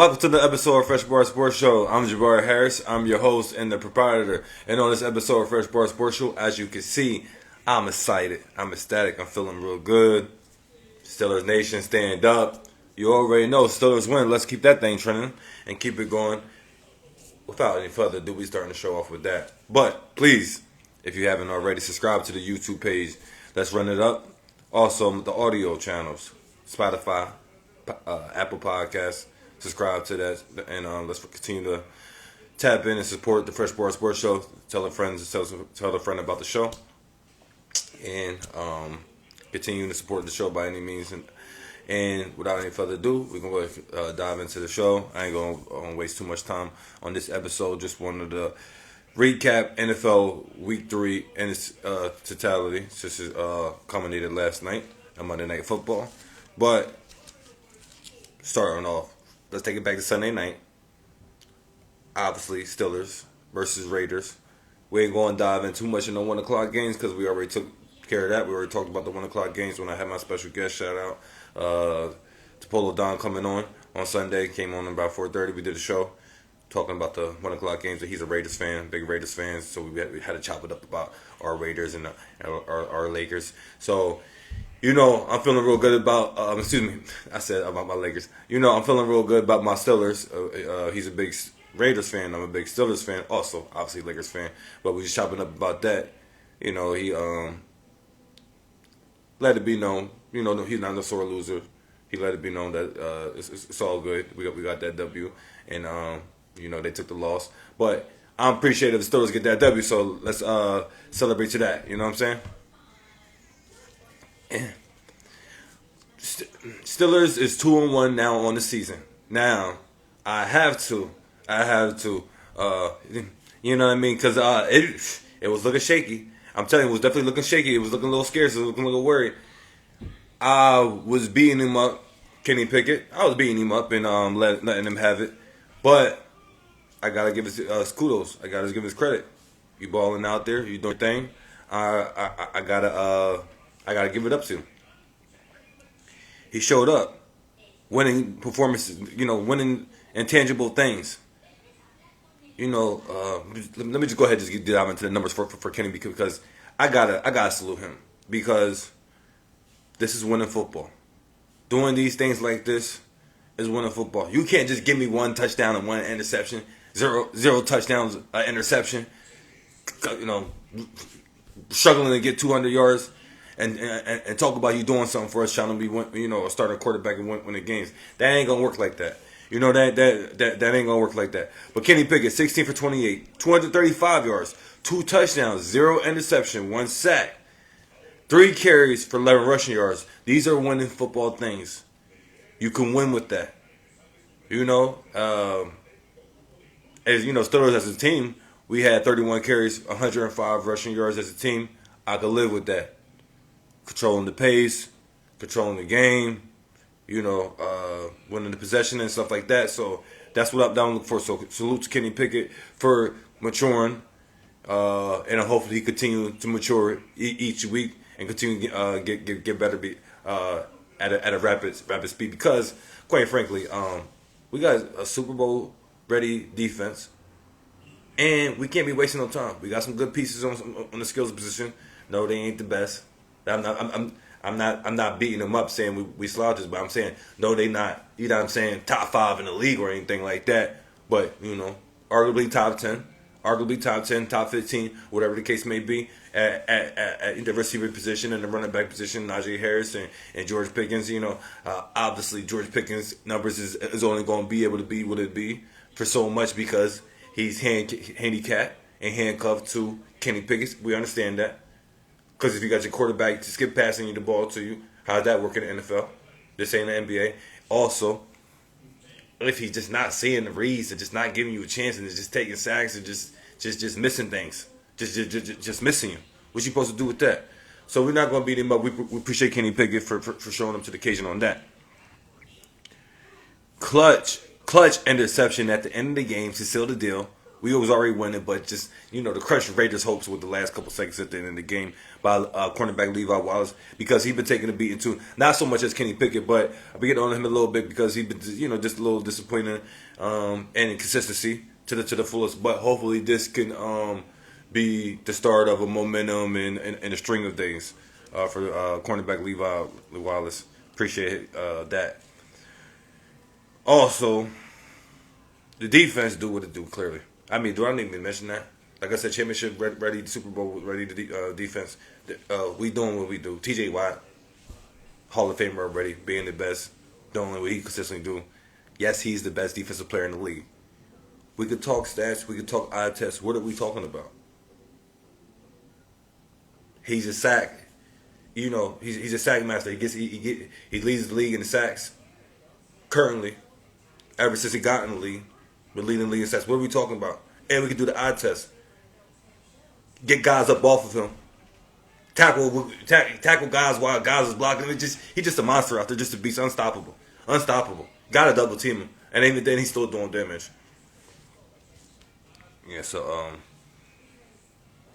Welcome to the episode of Fresh Bar Sports Show. I'm Jabari Harris. I'm your host and the proprietor. And on this episode of Fresh Bar Sports Show, as you can see, I'm excited. I'm ecstatic. I'm feeling real good. Steelers Nation, stand up. You already know Steelers win. Let's keep that thing trending and keep it going. Without any further ado, we starting the show off with that. But please, if you haven't already, subscribe to the YouTube page. Let's run it up. Also, the audio channels, Spotify, Apple Podcasts. Subscribe to that, and let's continue to tap in and support the Fresh Bar Sports Show. Tell a friend, tell a friend about the show, and continue to support the show by any means. And without any further ado, we're gonna go dive into the show. I ain't gonna waste too much time on this episode. Just wanted to recap NFL Week 3 in its totality. This is culminated last night on Monday Night Football, but starting off. Let's take it back to Sunday night. Obviously, Steelers versus Raiders. We ain't going to dive in too much in the 1 o'clock games because we already took care of that. We already talked about the 1 o'clock games when I had my special guest shout out. To Polo Don coming on Sunday. Came on about 4:30. We did a show talking about the 1 o'clock games. He's a Raiders fan, big Raiders fan. So we had to chop it up about our Raiders and our Lakers. So, you know, I'm feeling real good about, I said about my Lakers. You know, I'm feeling real good about my Steelers. He's a big Raiders fan. I'm a big Steelers fan. Also, obviously, Lakers fan. But we just chopping up about that. You know, he let it be known. You know, he's not a sore loser. He let it be known that it's all good. We got that W. And, you know, they took the loss. But I'm appreciative the Steelers get that W. So let's celebrate to that. You know what I'm saying? Steelers is 2-1 now on the season. Now, I have to, you know what I mean? Because it was looking shaky. I'm telling you, it was definitely looking shaky. It was looking a little scared. It was looking a little worried. I was beating him up, Kenny Pickett. I was beating him up and letting him have it. But I got to give his kudos. I got to give his credit. You balling out there. You doing your thing. I got to give it up to him. He showed up, winning performances, you know, winning intangible things. You know, let me just go ahead and just dive into the numbers for Kenny because I gotta salute him because this is winning football. Doing these things like this is winning football. You can't just give me one touchdown and one interception, zero touchdowns, interception. You know, struggling to get 200 yards. And talk about you doing something for us, trying to be, you know, a starting quarterback and win the games. That ain't gonna work like that. You know that ain't gonna work like that. But Kenny Pickett, 16 for 28, 235 yards, 2 touchdowns, 0 interception, 1 sack, 3 carries for 11 rushing yards. These are winning football things. You can win with that. You know, as you know, Steelers as a team, we had 31 carries, 105 rushing yards as a team. I could live with that. Controlling the pace, controlling the game, you know, winning the possession and stuff like that. So that's what I'm down looking for. So salute to Kenny Pickett for maturing, and hopefully he continue to mature each week and continue to get better at a rapid speed. Because quite frankly, we got a Super Bowl ready defense, and we can't be wasting no time. We got some good pieces on the skills position. No, they ain't the best. I'm not beating them up saying we slouches, but I'm saying no, they not. You know what I'm saying? Top 5 in the league or anything like that. But you know, arguably top 10, top 15, whatever the case may be at the receiver position and the running back position. Najee Harris and George Pickens. You know, obviously George Pickens' numbers is only going to be able to be what it be for so much because he's handicapped and handcuffed to Kenny Pickett. We understand that. Because if you got your quarterback to skip passing the ball to you, how's that work in the NFL? This ain't the NBA. Also, if he's just not seeing the reads and just not giving you a chance and just taking sacks and just missing things, just missing you, what you supposed to do with that? So we're not going to beat him up. We appreciate Kenny Pickett for showing up to the occasion on that. Clutch interception at the end of the game to seal the deal We was already winning, but just to crush Raiders' hopes with the last couple seconds at the end of the game by cornerback Levi Wallace, because he's been taking a beating too. Not so much as Kenny Pickett, but I've been getting on him a little bit because he's been just a little disappointing and inconsistency to the fullest. But hopefully this can be the start of a momentum and a string of things for cornerback Levi Wallace. Appreciate that. Also, the defense do what it do, clearly. I mean, do I need to mention that? Like I said, championship ready, Super Bowl ready defense. We doing what we do. TJ Watt, Hall of Famer already, being the best, doing what he consistently do. Yes, he's the best defensive player in the league. We could talk stats, we could talk eye tests. What are we talking about? He's a sack. He's a sack master. He leads the league in the sacks currently. Ever since he got in the league, we're leading the league in sacks. What are we talking about? And we can do the eye test. Get guys up off of him. Tackle guys while guys is blocking him. He's just a monster out there, just a beast, unstoppable. Got to double team him, and even then he's still doing damage. Yeah, so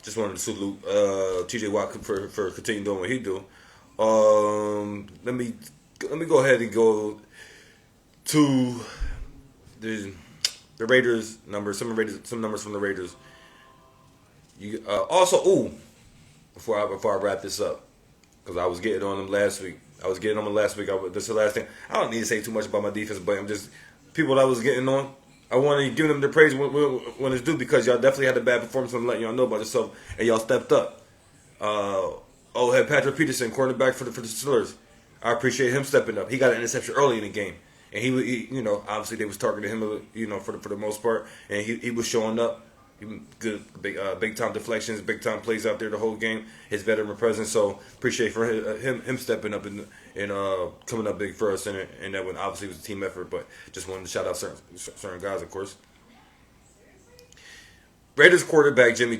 just wanted to salute TJ Watt for continuing doing what he do. Let me go ahead and go to the Raiders numbers. Some numbers from the Raiders. Before I wrap this up, because I was getting on them last week. This is the last thing. I don't need to say too much about my defense, but I'm just people that I was getting on. I want to give them the praise when it's due, because y'all definitely had a bad performance and letting y'all know about yourself, and y'all stepped up. Had Patrick Peterson, cornerback for the Steelers. I appreciate him stepping up. He got an interception early in the game, and he obviously they was targeting him, for the most part, and he was showing up. Good, big time deflections, big time plays out there the whole game. His veteran presence, so appreciate for him stepping up and coming up big for us, and that one obviously was a team effort. But just wanted to shout out certain guys, of course. Raiders quarterback Jimmy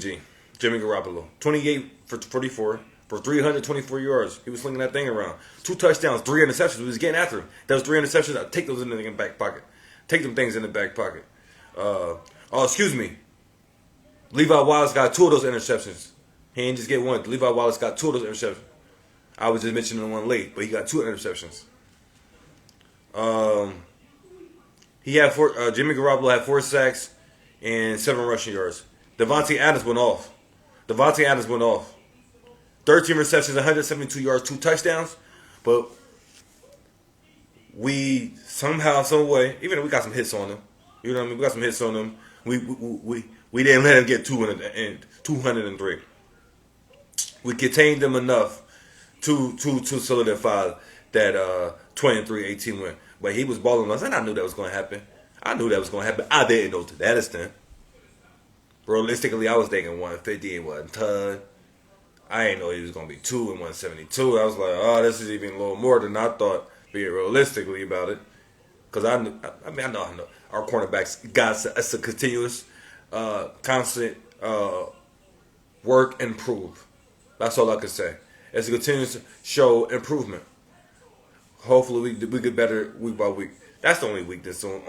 Garoppolo, 28 for 44 for 324 yards. He was slinging that thing around. 2 touchdowns, 3 interceptions. We was getting after him. That was 3 interceptions. I'll take those in the back pocket. Take them things in the back pocket. Excuse me. Levi Wallace got 2 of those interceptions. He didn't just get 1. Levi Wallace got 2 of those interceptions. I was just mentioning one late, but he got 2 interceptions. He had 4. Jimmy Garoppolo had 4 sacks and 7 rushing yards. Devontae Adams went off. 13 receptions, 172 yards, 2 touchdowns. But we somehow, some way, even though we got some hits on him, we got some hits on him. We didn't let him get 203. We contained them enough to solidify that 23-18 win. But he was balling us, and I knew that was going to happen. I didn't know to that extent. Realistically, I was thinking 150 and 1 ton. I didn't know he was going to be 2 and 172. I was like, this is even a little more than I thought, being realistically about it. Because I know our cornerbacks got it's a continuous, constant work and improve. That's all I can say. It's a continuous show improvement. Hopefully we get better week by week. That's the only weakness on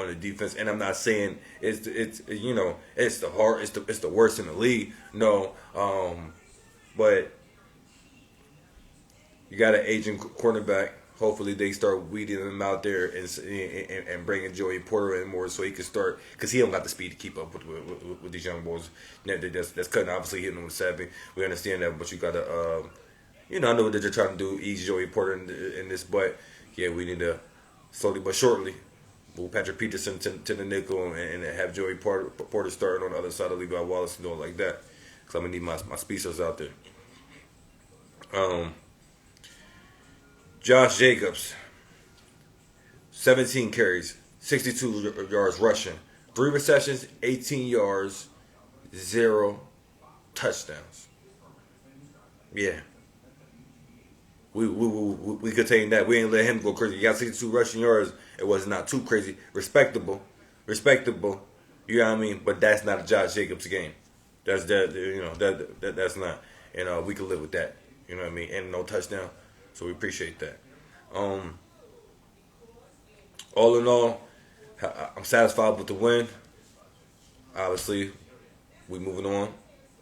the defense, and I'm not saying it's the worst in the league. No, but you got an aging cornerback. Hopefully they start weeding him out there and bringing Joey Porter in more so he can start, because he don't got the speed to keep up with these young boys. That's cutting, obviously hitting them with 7. We understand that, but you got to, I know what they're trying to do, ease Joey Porter in this, but yeah, we need to slowly but shortly move Patrick Peterson to the nickel and have Joey Porter starting on the other side of Levi Wallace and doing like that, because I'm going to need my speedsters out there. Josh Jacobs, 17 carries, 62 yards rushing, 3 receptions, 18 yards, 0 touchdowns. Yeah. We contained that. We ain't let him go crazy. He got 62 rushing yards. It was not too crazy. Respectable. You know what I mean? But that's not a Josh Jacobs game. That's that's not. And we can live with that. You know what I mean? And no touchdown. So we appreciate that. All in all, I'm satisfied with the win. Obviously, we moving on.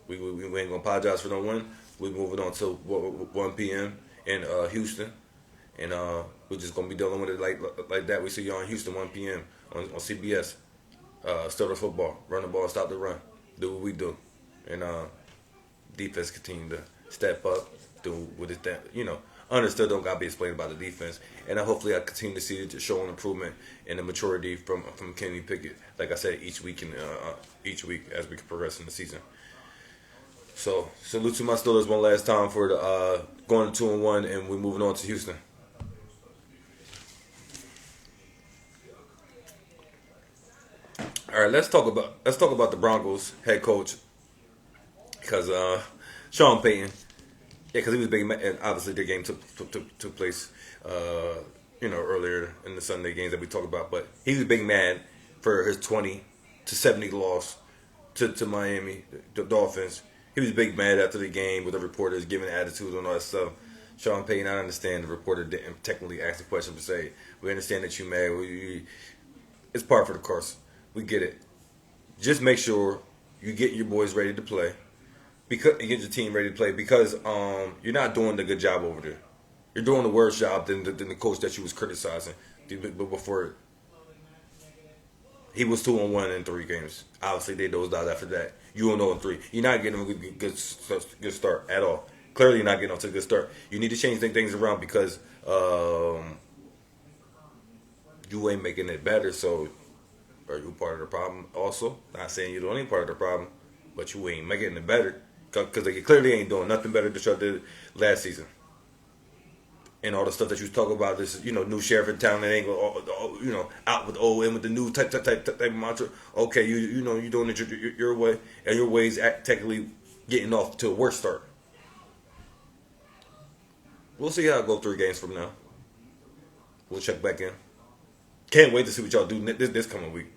We ain't gonna apologize for no win. We moving on to 1 p.m. in Houston, and we're just gonna be dealing with it like that. We see y'all in Houston 1 p.m. on CBS. Still the football, run the ball, stop the run, do what we do, and defense continue to step up, do what it that understood don't gotta be explained about the defense, and hopefully I continue to see it showing improvement in the maturity from Kenny Pickett. Like I said, each week as we progress in the season. So salute to my Steelers one last time for the going to 2-1, and we're moving on to Houston. All right, let's talk about the Broncos head coach because Sean Payton. Yeah, because he was big, and obviously their game took place, earlier in the Sunday games that we talked about. But he was big mad for his 20-70 loss to Miami, the Dolphins. He was big mad after the game with the reporters giving attitudes and all that stuff. Sean Payton, I understand the reporter didn't technically ask the question, but say, we understand that you mad. It's par for the course. We get it. Just make sure you get your boys ready to play, because you get your team ready to play, because you're not doing the good job over there. You're doing the worse job than the coach that you was criticizing. But before he was 2-1 in 3 games. Obviously, they dozed out after that. You 0 in 3. You're not getting a good start at all. Clearly, you're not getting off to a good start. You need to change things around because you ain't making it better. So, are you part of the problem? Also, not saying you're the only part of the problem, but you ain't making it better because they clearly ain't doing nothing better than y'all did last season. And all the stuff that you talk about, this new sheriff in town that ain't go out with and with the new type of mantra. Okay, you're doing it your way, and your ways technically getting off to a worse start. We'll see how it go 3 games from now. We'll check back in. Can't wait to see what y'all do this coming week.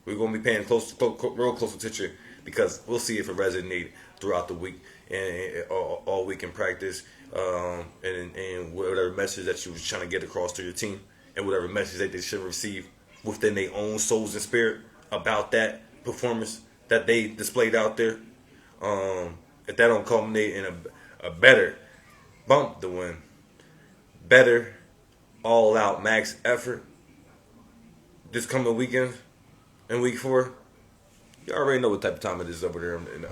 We're gonna be paying real close attention because we'll see if it resonates throughout the week and all week in practice, and whatever message that you was trying to get across to your team, and whatever message that they should receive within their own souls and spirit about that performance that they displayed out there. If that don't culminate in a better bump the win, better all out max effort this coming weekend in week 4, you already know what type of time it is over there in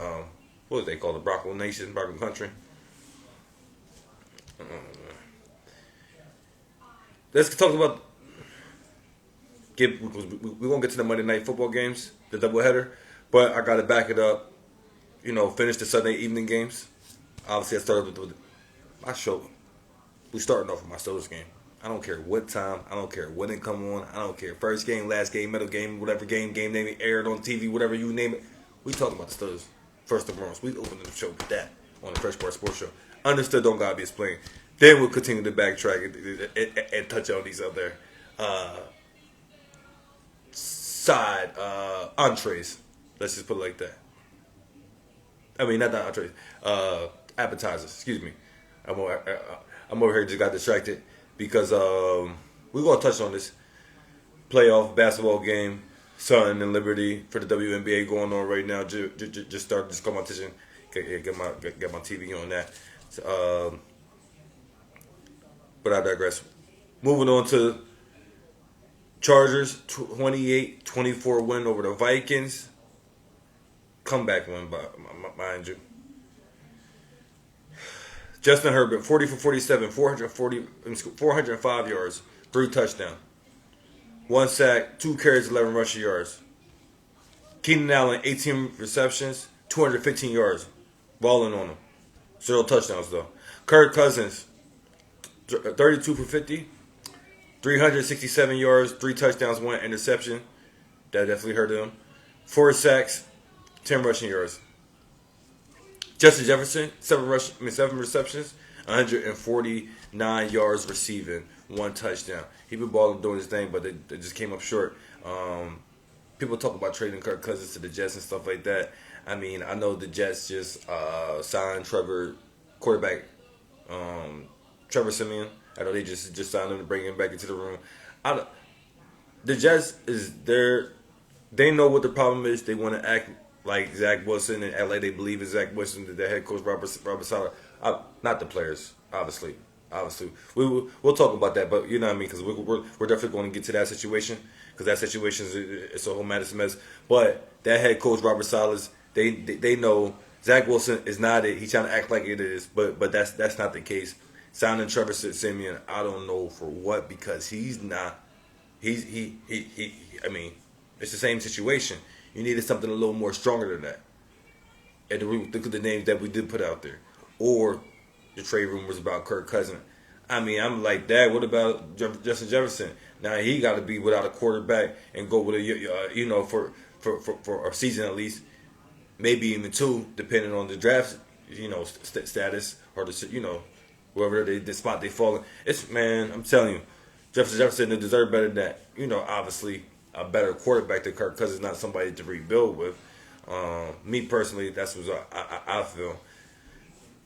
what do they call it, Bronco Nation, Bronco Country. Let's talk about we're gonna get to the Monday night football games, the doubleheader, but I gotta back it up. Finish the Sunday evening games. Obviously, I started with my show. We starting off with my Steelers game. I don't care what time. I don't care when it come on. I don't care first game, last game, middle game, whatever game name it aired on TV, whatever you name it. We talking about the Steelers first and foremost. We opening the show with that on the Fresh Bar Sports Show. Understood, don't gotta be explained. Then we'll continue to backtrack and touch on these other side entrees. Let's just put it like that. I mean, not the entrees. Appetizers. Excuse me. I'm over here just got distracted because we're gonna touch on this playoff basketball game, Sun and Liberty for the WNBA going on right now. Just started this competition. Get my TV on that. But I digress. Moving on to Chargers 28-24 win over the Vikings. Comeback win, mind you. Justin Herbert, 40 for 47, 405 yards, 3 touchdowns. 1 sack, 2 carries, 11 rushing yards. Keenan Allen, 18 receptions, 215 yards. Balling on him. 0 touchdowns, though. Kirk Cousins, 32 for 50, 367 yards, 3 touchdowns, 1 interception. That definitely hurt him. 4 sacks, 10 rushing yards. Justin Jefferson, 7 receptions, 149 yards receiving, 1 touchdown. He been balling doing his thing, but they just came up short. People talk about trading Kirk Cousins to the Jets and stuff like that. I mean, I know the Jets just signed quarterback Trevor Simeon. I know they just signed him to bring him back into the room. The Jets is They know what the problem is. They want to act like Zach Wilson and act like they believe in Zach Wilson, the head coach Robert Saleh. Not the players, obviously. Obviously, we'll talk about that, but you know what I mean, because we're definitely going to get to that situation, because that situation is a whole Madison mess. But that head coach Robert Saleh, they know Zach Wilson is not it. He's trying to act like it is, but that's not the case. Signing Trevor Siemian, I don't know for what, because he's not. I mean, it's the same situation. You needed something a little more stronger than that. And look at the names that we did put out there, or the trade rumors about Kirk Cousins. I mean, I'm like, Dad, what about Justin Jefferson? Now he got to be without a quarterback and go with a for a season at least, maybe even two, depending on the draft status, or the whoever the spot they fall in. I'm telling you, Justin Jefferson deserve better than that. Obviously a better quarterback than Kirk Cousins, not somebody to rebuild with. Me personally, that's what I feel.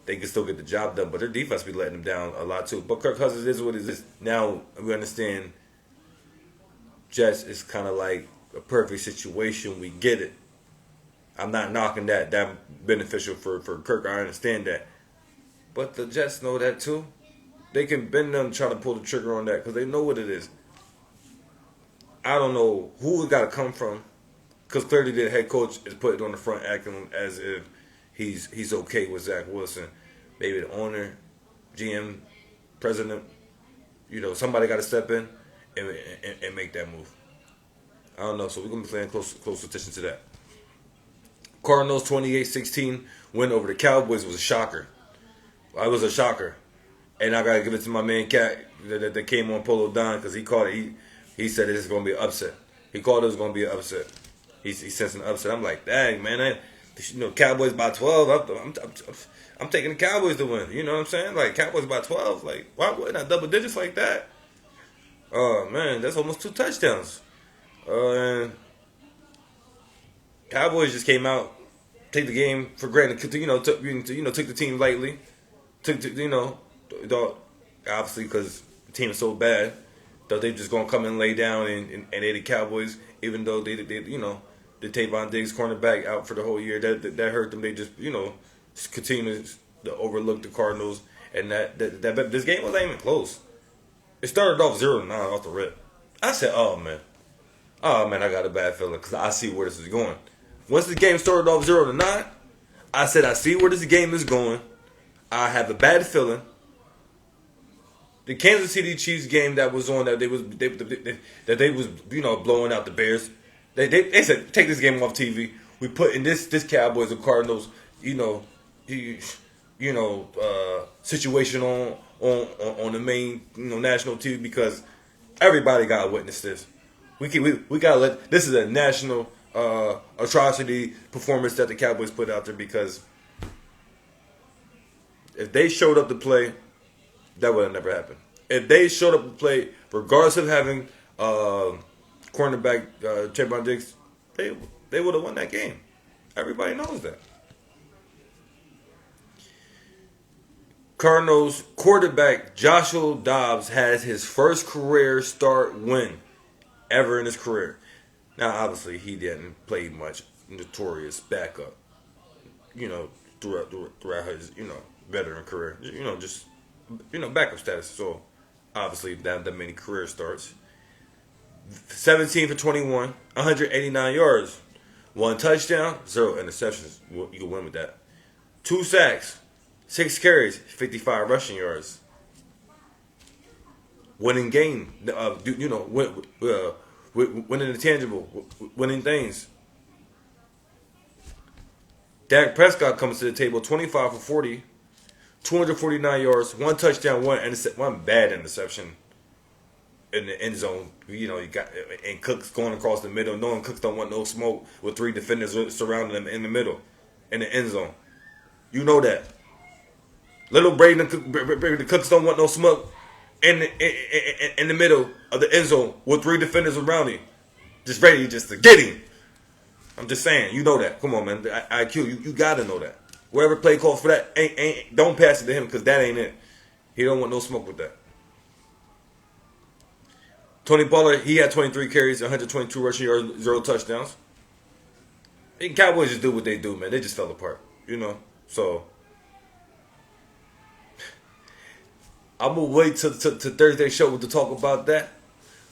They can still get the job done, but their defense be letting them down a lot too. But Kirk Cousins is what it is. Now we understand Jets is kind of like a perfect situation. We get it. I'm not knocking that beneficial for Kirk. I understand that. But the Jets know that too. They can bend them trying to pull the trigger on that because they know what it is. I don't know who it got to come from, because clearly the head coach is putting on the front acting as if he's okay with Zach Wilson. Maybe the owner, GM, president, somebody got to step in and make that move. I don't know, so we're going to be paying close attention to that. Cardinals 28-16 win over the Cowboys was a shocker. It was a shocker. And I got to give it to my man Cat that came on Polo Don, because he called it. He said it's going to be an upset. He called it was going to be an upset. He sensed an upset. I'm like, dang, man, Cowboys by 12. I'm taking the Cowboys to win. You know what I'm saying? Like, Cowboys by 12. Like, why wouldn't I double digits like that? Oh, man, that's almost 2 touchdowns. And Cowboys just came out, take the game for granted. Took the team lightly. Obviously because the team is so bad, thought they just gonna come and lay down and they the Cowboys, even though they the Tavon Diggs cornerback out for the whole year. That hurt them. They just continue to overlook the Cardinals, and that this game wasn't even close. It started off 0-9 off the rip. I said, oh man, I got a bad feeling, because I see where this is going. Once the game started off 0-9, I said, I see where this game is going. I have a bad feeling. The Kansas City Chiefs game that was on, that they was blowing out the Bears. They said, take this game off TV. We put in this Cowboys and Cardinals situation on the main national TV, because everybody got to witness this. We gotta let this is a national atrocity performance that the Cowboys put out there, because if they showed up to play, that would have never happened. If they showed up to play, regardless of having cornerback Tavon Diggs, they would have won that game. Everybody knows that. Cardinals quarterback Joshua Dobbs has his first career start win ever in his career. Now, obviously, he didn't play much. Notorious backup, throughout his, veteran career. Just backup status. So, obviously, that many career starts. 17 for 21, 189 yards, 1 touchdown, 0 interceptions. You can win with that. 2 sacks, 6 carries, 55 rushing yards. Winning game, winning the tangible, winning things. Dak Prescott comes to the table, 25 for 40, 249 yards, 1 touchdown, 1 bad interception in the end zone. You got, and Cooks going across the middle, knowing Cooks don't want no smoke with 3 defenders surrounding them in the middle, in the end zone. You know that. Little Brady Cooks don't want no smoke in the middle of the end zone with 3 defenders around him, just ready just to get him. I'm just saying, you know that. Come on, man. IQ, you gotta know that. Wherever play calls for that, don't pass it to him, because that ain't it. He don't want no smoke with that. Tony Pollard, he had 23 carries, 122 rushing yards, 0 touchdowns. And Cowboys just do what they do, man. They just fell apart, So I'm gonna wait till Thursday show to talk about that.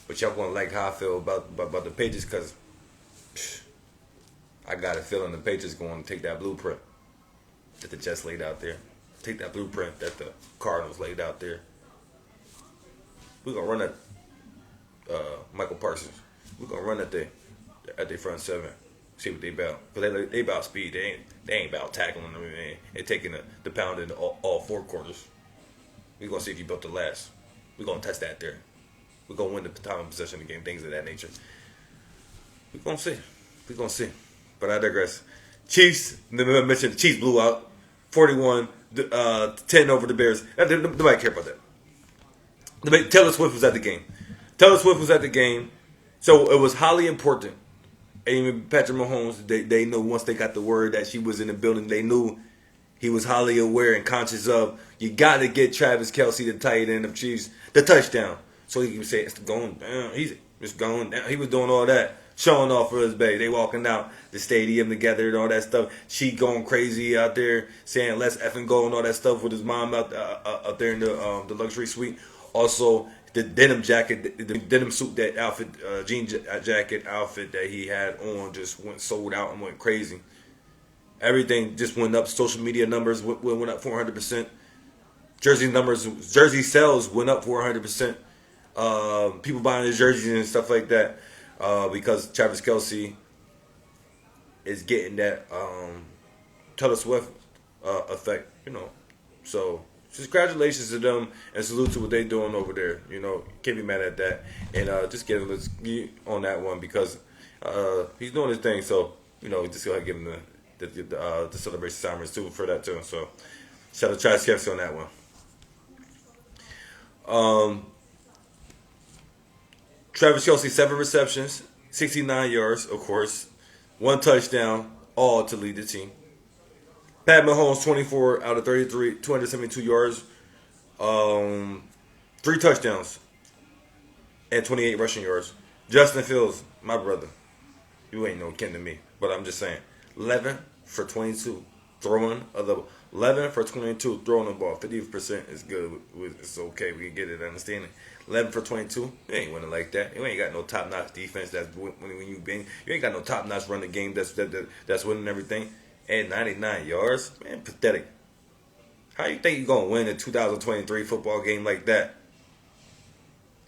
But y'all gonna like how I feel about the Patriots, because I got a feeling the Patriots going to take that blueprint that the Jets laid out there. Take that blueprint that the Cardinals laid out there. We're gonna run at Michael Parsons. We're gonna run at their front seven. See what they about. Because they about speed. They ain't about tackling them. They taking the pound in all 4 quarters. We're going to see if you built the last. We're going to test that there. We're going to win the time of possession of the game, things of that nature. We're going to see. We're going to see. But I digress. Chiefs, I mentioned the Chiefs blew out 41-10 over the Bears. Nobody care about that. Taylor Swift was at the game. So it was highly important. And even Patrick Mahomes, they knew once they got the word that she was in the building, they knew he was highly aware and conscious of, you got to get Travis Kelce, the tight end of Chiefs, the touchdown. So he could say, it's going down. It's going down. He was doing all that, showing off for his baby. They walking out the stadium together and all that stuff. She going crazy out there saying, let's effing go and all that stuff with his mom out there in the luxury suite. Also, the denim jacket, the denim suit, that outfit, jean jacket outfit that he had on just sold out and went crazy. Everything just went up. Social media numbers went up 400%. Jersey sales went up 400%. People buying his jerseys and stuff like that because Travis Kelce is getting that Taylor Swift effect, So just congratulations to them and salute to what they're doing over there. Can't be mad at that. And just get on that one because he's doing his thing. So just go ahead and give him the celebration timers too for that too. So shout out to Travis Kelce on that one. Travis Kelce, 7 receptions, 69 yards, of course, 1 touchdown, all to lead the team. Pat Mahomes, 24 out of 33, 272 yards, 3 touchdowns, and 28 rushing yards. Justin Fields, my brother, you ain't no kin to me, but I'm just saying, 11 for 22, throwing 11 for 22, throwing the ball. 50% is good. It's okay. We can get it, understanding. 11 for 22, you ain't winning like that. You ain't got no top-notch defense that's when you been. You ain't got no top-notch running game that's winning everything. And 99 yards, man, pathetic. How you think you're going to win a 2023 football game like that?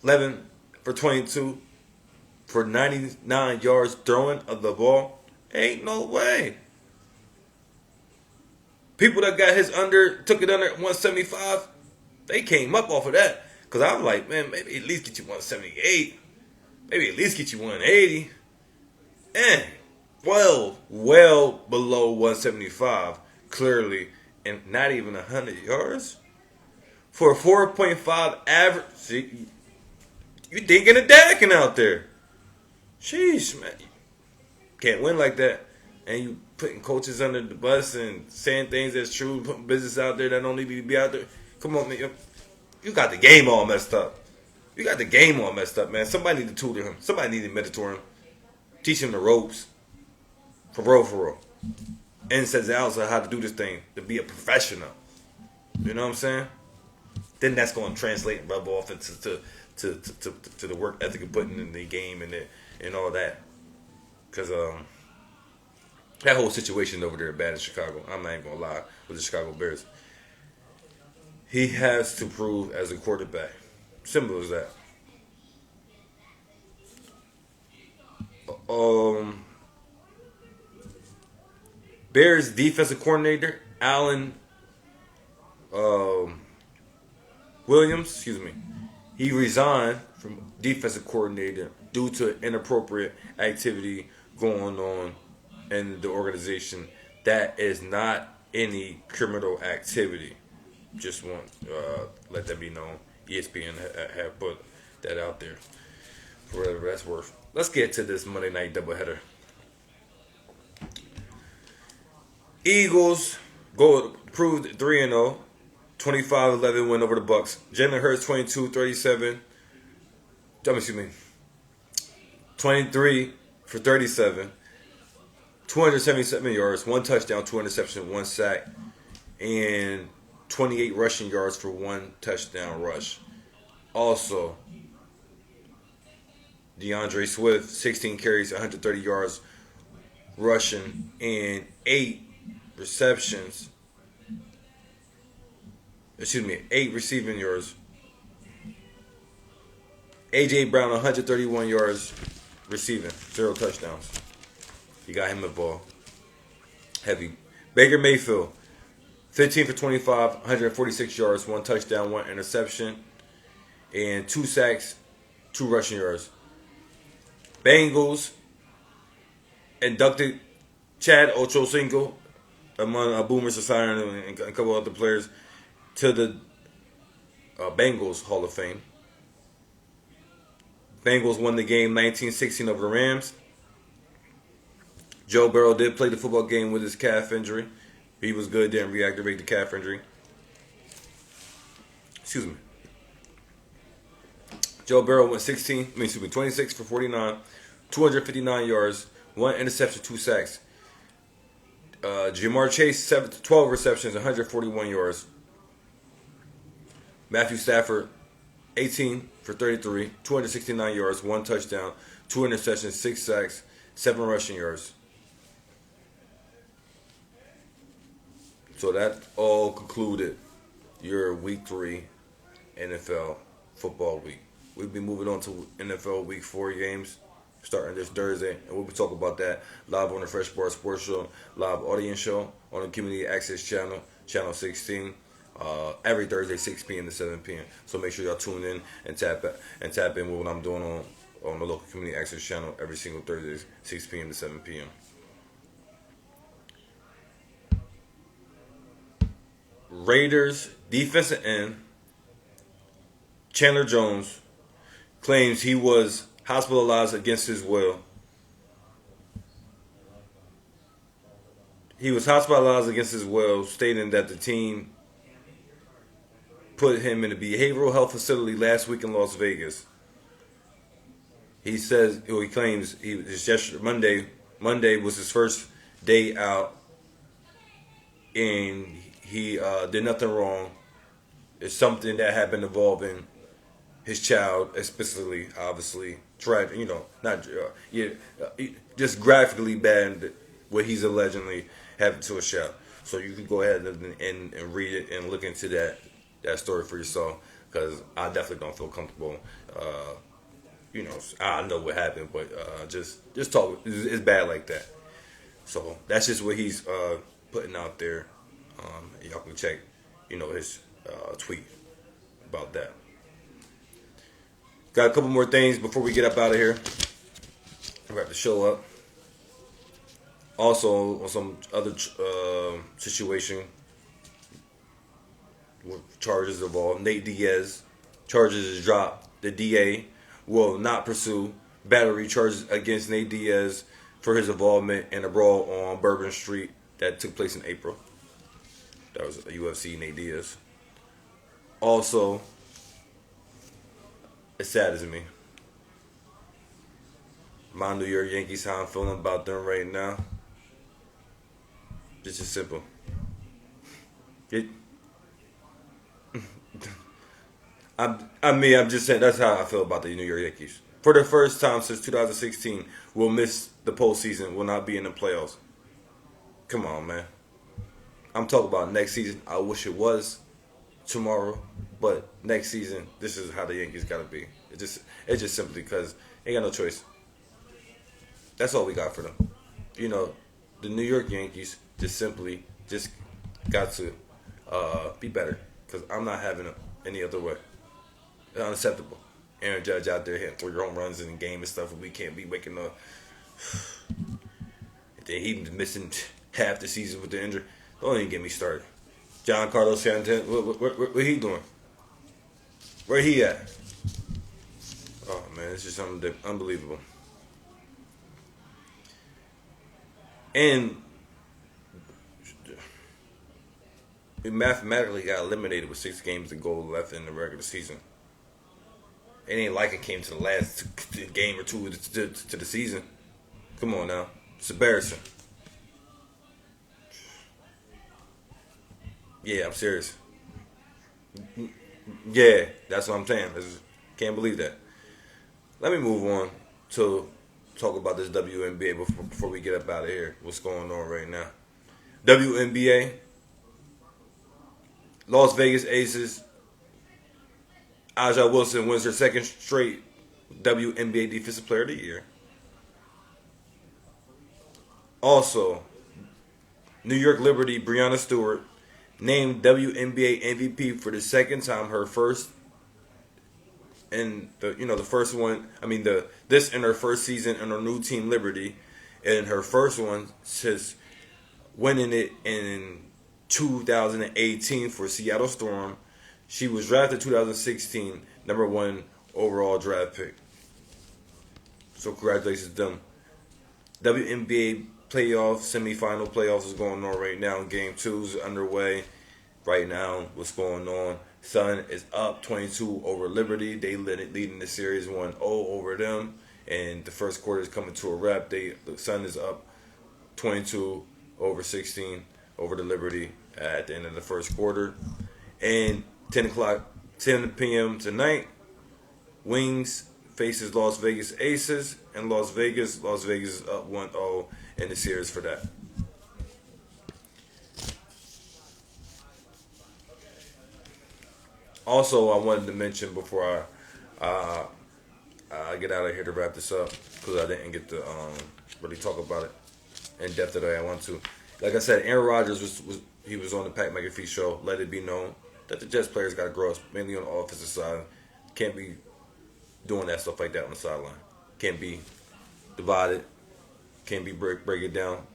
11 for 22 for 99 yards throwing of the ball? Ain't no way. People that got took it under 175, they came up off of that. Because I'm like, man, maybe at least get you 178. Maybe at least get you 180. Well below 175, clearly, and not even 100 yards. For a 4.5 average, see, you thinking of Dakin out there. Sheesh, man. Can't win like that. And you putting coaches under the bus and saying things that's true, putting business out there that don't need to be out there. Come on, man. You got the game all messed up. Man. Somebody need to tutor him. Somebody need to mentor him. Teach him the ropes. For real. And says also how to do this thing. To be a professional. You know what I'm saying? Then that's going to translate and rub off into to the work ethic of putting in the game and all that. Because that whole situation over there bad in Chicago. I'm not even going to lie. With the Chicago Bears. He has to prove as a quarterback. Simple as that. Bears defensive coordinator Alan Williams, he resigned from defensive coordinator due to inappropriate activity going on in the organization. That is not any criminal activity. Just want let that be known. ESPN have put that out there for whatever that's worth. Let's get to this Monday night doubleheader. Eagles proved 3-0, 25-11 win over the Bucks. Jalen Hurts 22-37. excuse me, 23 for 37, 277 yards, one touchdown, two interceptions, one sack, and 28 rushing yards for one touchdown rush. Also, DeAndre Swift, 16 carries, 130 yards rushing, and 8 receptions. Excuse me, 8 receiving yards. A.J. Brown, 131 yards receiving, 0 touchdowns. You got him the ball. Heavy. Baker Mayfield, 15 for 25, 146 yards, 1 touchdown, 1 interception, and 2 sacks, 2 rushing yards. Bengals inducted Chad Ochocinco, among Boomer Sesiron and a couple other players, to the Bengals Hall of Fame. Bengals won the game 19-16 over the Rams. Joe Burrow did play the football game with his calf injury. He was good, didn't reactivate the calf injury. Excuse me. Joe Burrow went 26 for 49, 259 yards, 1 interception, 2 sacks. Jamar Chase, 12 receptions, 141 yards. Matthew Stafford, 18 for 33, 269 yards, 1 touchdown, 2 interceptions, 6 sacks, 7 rushing yards. So that all concluded your Week 3 NFL football week. We'll be moving on to NFL Week 4 games starting this Thursday, and we'll be talking about that live on the Fresh Bar Sports Show, live audience show on the Community Access Channel, Channel 16, every Thursday, 6 p.m. to 7 p.m. So make sure y'all tune in and tap in with what I'm doing on the local Community Access Channel every single Thursday, 6 p.m. to 7 p.m. Raiders defensive end Chandler Jones claims he was hospitalized against his will. He was hospitalized against his will, stating that the team put him in a behavioral health facility last week in Las Vegas. He claims Monday was his first day out, and he did nothing wrong. It's something that had been involving his child, especially, obviously, just graphically bad what he's allegedly happened to a child. So you can go ahead and read it and look into that story for yourself, because I definitely don't feel comfortable. I know what happened, but just talk. It's bad like that. So that's just what he's putting out there. Y'all can check, his tweet about that. Got a couple more things before we get up out of here. Wrap the show up. Also, on some other situation with charges involved, Nate Diaz, charges is dropped. The DA will not pursue battery charges against Nate Diaz for his involvement in a brawl on Bourbon Street that took place in April. That was a UFC Nate Diaz. Also, it saddens me. My New York Yankees, how I'm feeling about them right now. It's just simple. I'm just saying that's how I feel about the New York Yankees. For the first time since 2016, we'll miss the postseason. Will not be in the playoffs. Come on, man. I'm talking about next season. I wish it was tomorrow, but next season, this is how the Yankees gotta be. It's just simply because they ain't got no choice. That's all we got for them. The New York Yankees just got to be better, because I'm not having it any other way. It's unacceptable. Aaron Judge out there hitting 3 home runs in the game and stuff, and we can't be waking up. Then he missing half the season with the injury. Don't even get me started. John Carlos Santana, what he doing? Where he at? Oh man, it's just something unbelievable. And we mathematically got eliminated with 6 games to go left in the regular season. It ain't like it came to the last game or two to the season. Come on now, it's embarrassing. Yeah, I'm serious. Yeah, that's what I'm saying. Can't believe that. Let me move on to talk about this WNBA before we get up out of here. What's going on right now? WNBA, Las Vegas Aces, Aja Wilson wins her second straight WNBA Defensive Player of the Year. Also, New York Liberty Breanna Stewart named WNBA MVP for the second time. Her first and the first one. I mean this in her first season in her new team Liberty, and her first one since winning it in 2018 for Seattle Storm. She was drafted 2016, number one overall draft pick. So congratulations to them. WNBA playoff, semifinal playoffs is going on right now. Game 2 is underway right now. What's going on? Sun is up 22 over Liberty. They leading the series 1-0 over them. And the first quarter is coming to a wrap. The Sun is up 22 over 16 over the Liberty at the end of the first quarter. And 10 p.m. tonight, Wings faces Las Vegas Aces, and Las Vegas is up 1-0 in the series for that. Also, I wanted to mention before I get out of here to wrap this up, because I didn't get to really talk about it in depth the way I want to. Like I said, Aaron Rodgers was on the Pat McAfee show. Let it be known that the Jets players got to grow up, mainly on the offensive side. Can't be doing that stuff like that on the sideline. Can't be divided. Can't be break it down.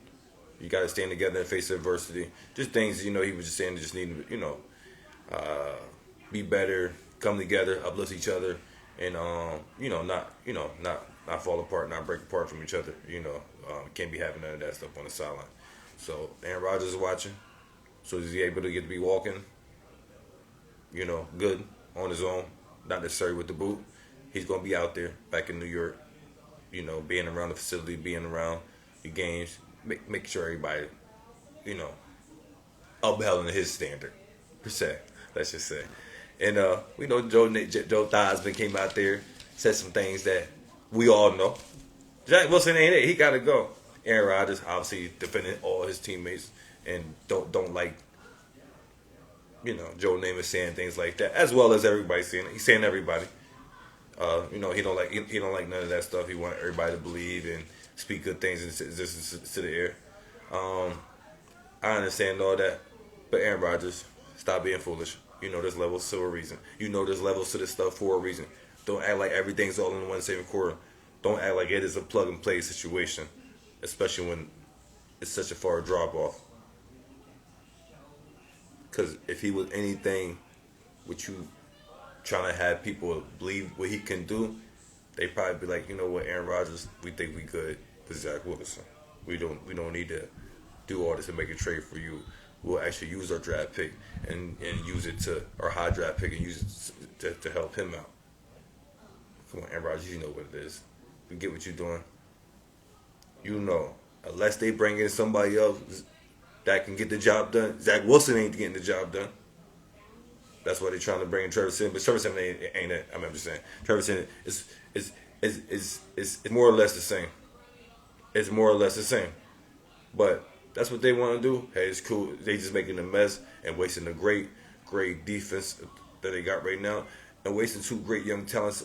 You got to stand together and face adversity. Just things, he was just saying, just need to, be better, come together, uplift each other, and not fall apart, not break apart from each other. Can't be having none of that stuff on the sideline. So Aaron Rodgers is watching. So is he able to get to be walking? Good on his own, not necessarily with the boot. He's gonna be out there back in New York. Being around the facility, being around the games, make sure everybody, upheld in his standard, per se. Let's just say. And we know Joe Theismann came out there, said some things that we all know. Jack Wilson ain't it. He got to go. Aaron Rodgers obviously defending all his teammates and don't like, Joe Namath saying things like that, as well as everybody saying it. He's saying everybody. He don't like none of that stuff. He want everybody to believe and speak good things into existence to the air. I understand all that, but Aaron Rodgers, stop being foolish. There's levels to a reason. There's levels to this stuff for a reason. Don't act like everything's all in one same quarter. Don't act like it is a plug and play situation, especially when it's such a far drop off. Because if he was anything, with you trying to have people believe what he can do, they probably be like, you know what, Aaron Rodgers, we think we good with Zach Wilson. We don't need to do all this and make a trade for you. We'll actually use our draft pick and use it to our high draft pick and use it to help him out. Come on, Aaron Rodgers, you know what it is. You get what you're doing. Unless they bring in somebody else that can get the job done. Zach Wilson ain't getting the job done. That's why they're trying to bring in Trevor Simmons. But Trevor Simmons ain't it. I'm just saying. Trevor Simmons is more or less the same. It's more or less the same. But that's what they want to do. Hey, it's cool. They just making a mess and wasting a great defense that they got right now, and wasting two great young talents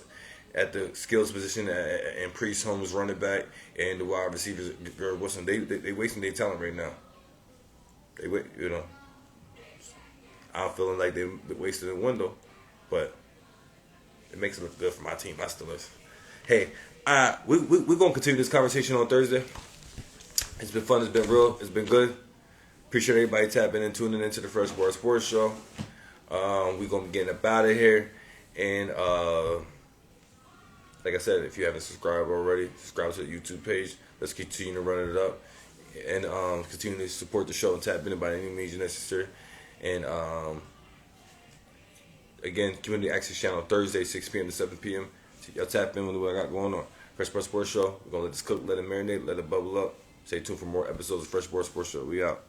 at the skills position and Priest Holmes running back and the wide receivers Garrett Wilson. They wasting their talent right now. I'm feeling like they wasted a window, but it makes it look good for my team. I still is. Hey, we're gonna continue this conversation on Thursday. It's been fun. It's been real. It's been good. Appreciate everybody tapping and tuning into the First Word Sports Show. We're going to be getting up out of here. And like I said, if you haven't subscribed already, subscribe to the YouTube page. Let's continue to run it up. And continue to support the show and tap in by any means necessary. And Again, community access channel Thursday, 6 p.m. to 7 p.m. So y'all tap in with what I got going on. Fresh Sports Show. We're gonna let this cook, let it marinate, let it bubble up. Stay tuned for more episodes of Fresh Sports Show. We out.